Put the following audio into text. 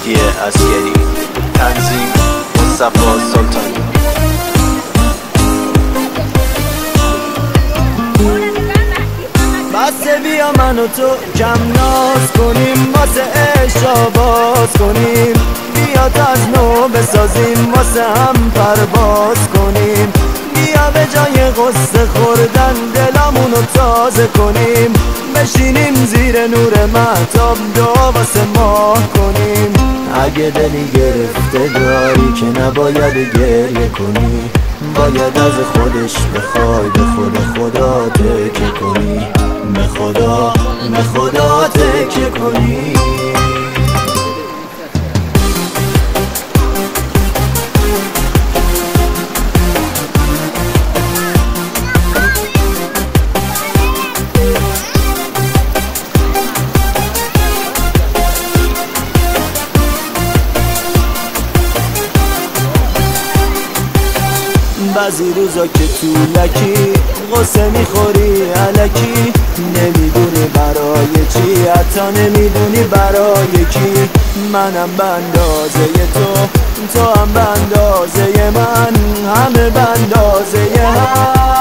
مهدی عسگری، تنظیم مصطفی سلطانی. بسته بیا من و تو کم ناز کنیم، واسه عشق باز کنیم، بیا از نو بسازیم، واسه هم پرواز کنیم، بیا به جای غصه خوردن دلامونو تازه کنیم، بشینیم زیر نور مهتاب دعا واسه ماه کنیم. اگه دلی گرفته داری که نباید گریه کنی، باید از خودش بخوای، به خدا تکیه کنی، به خدا تکیه کنی. بعضی روزا که طولکی غصه میخوری علکی، نمیدونی برای چی، حتی نمیدونی برای کی. منم به اندازه تو هم به اندازه من، همه به اندازه هم.